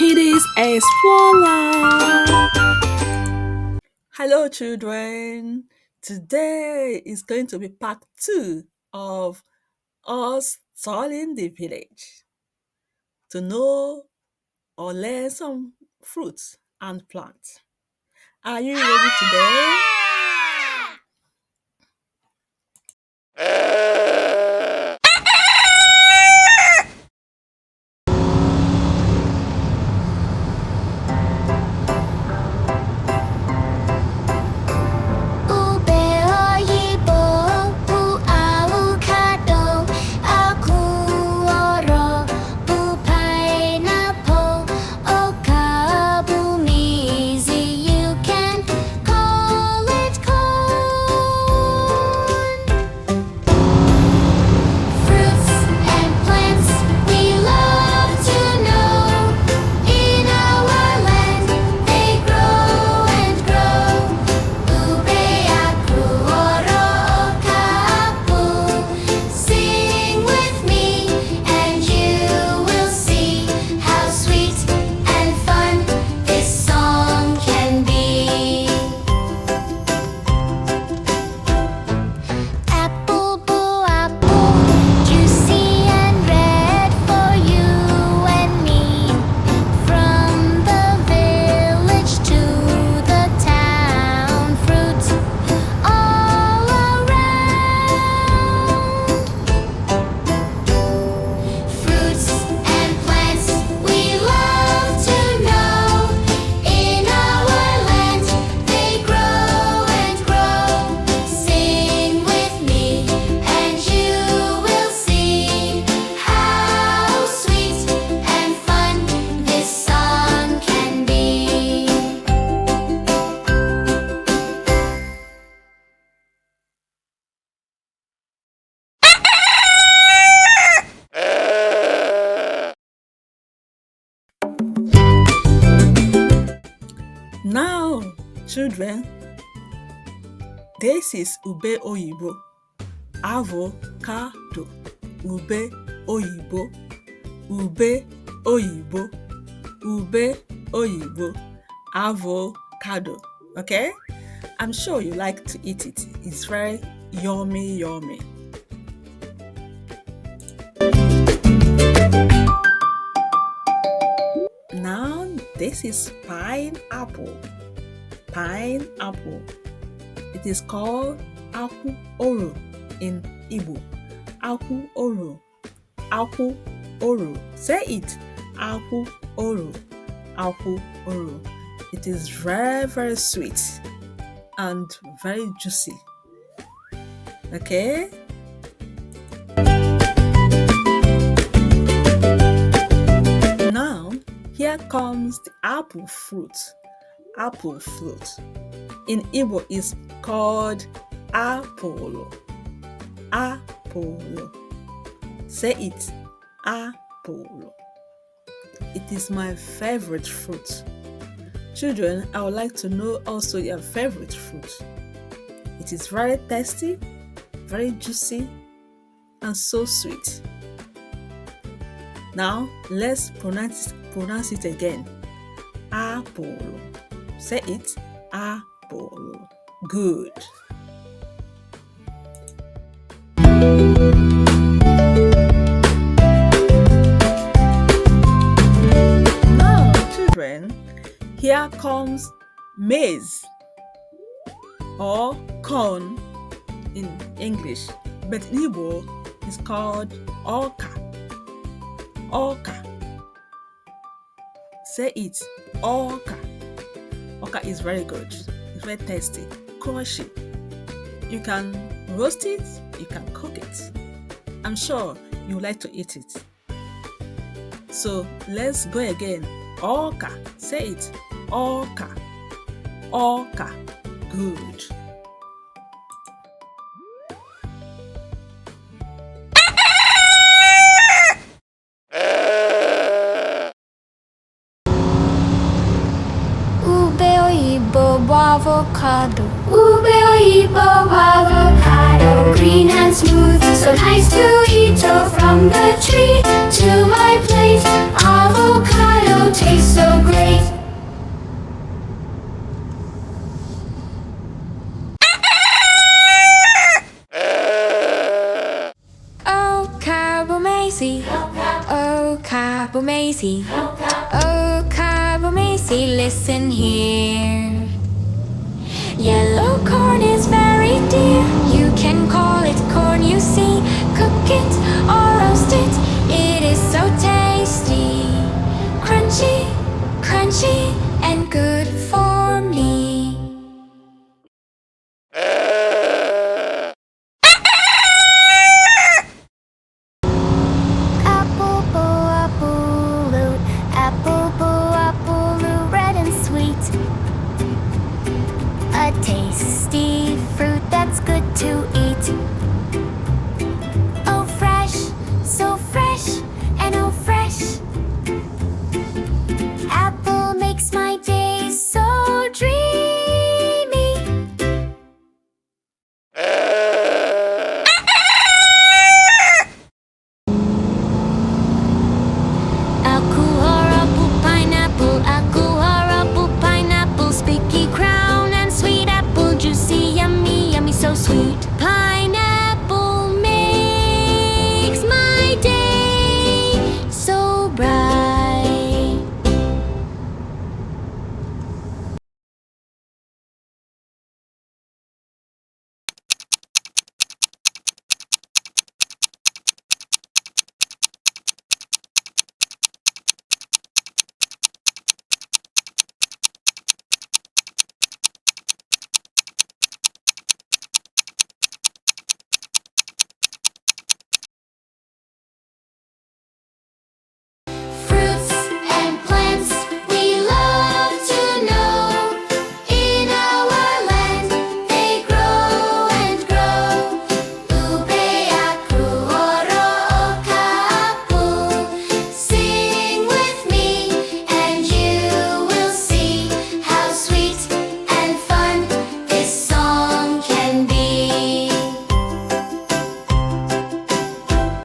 Kiddies Explorer. Hello, children. Today is going to be part 2 of us touring the village to know or learn some fruits and plants. Are you ready today? Ube oyibo, avocado, Akwuoro, pineapple, maazi. You can call it corn. Fruits and plants we love to know. In our land they grow and grow. Ube Akwuoro kapu. Sing with me and you will see how sweet and fun this song can be. Apple, apple, juicy and red for you and me. From the village to the town, fruits all around. Fruits and plants we love to know. In our land they grow and grow. Sing with me and you will see how sweet and fun this song can be. Now, children, this is ube oyibo, avocado, ube oyibo, ube oyibo, ube oyibo, avocado. Okay? I'm sure you like to eat it. It's very yummy, yummy. Now, this is pineapple. Pineapple. It is called Akwuoro in Igbo. Akwuoro. Akwuoro. Say it. Akwuoro. Akwuoro. It is very, very sweet and very juicy. Okay? Now, here comes the apple fruit. Apple fruit. In Igbo is called apple. Apple. Say it. Apple. It is my favorite fruit. Children, I would like to know also your favorite fruit. It is very tasty, very juicy, and so sweet. Now, let's pronounce it again. Apple. Say it. Apple. Good. Now, children, here comes maize or corn in English, but in Igbo it's called oka. Oka. Say it. Oka. Oka is very good. It's very tasty. Crunchy. You can roast it. You can cook it. I'm sure you like to eat it. So let's go again. Oka. Say it. Oka. Oka. Good. Ube oyibo, avocado. Ube oyibo, avocado. Green and smooth, so nice to eat. Oh, from the tree to my plate. Avocado tastes so Macy. Oh, Cabo Macy, listen here. Yellow corn is very dear. You can call it corn, you see. Cook it or roast it, it is so tasty. Crunchy, crunchy, and good for me. Apple boo, apple-oo, apple boo, apple-oo, red and sweet. A tasty fruit that's good to eat.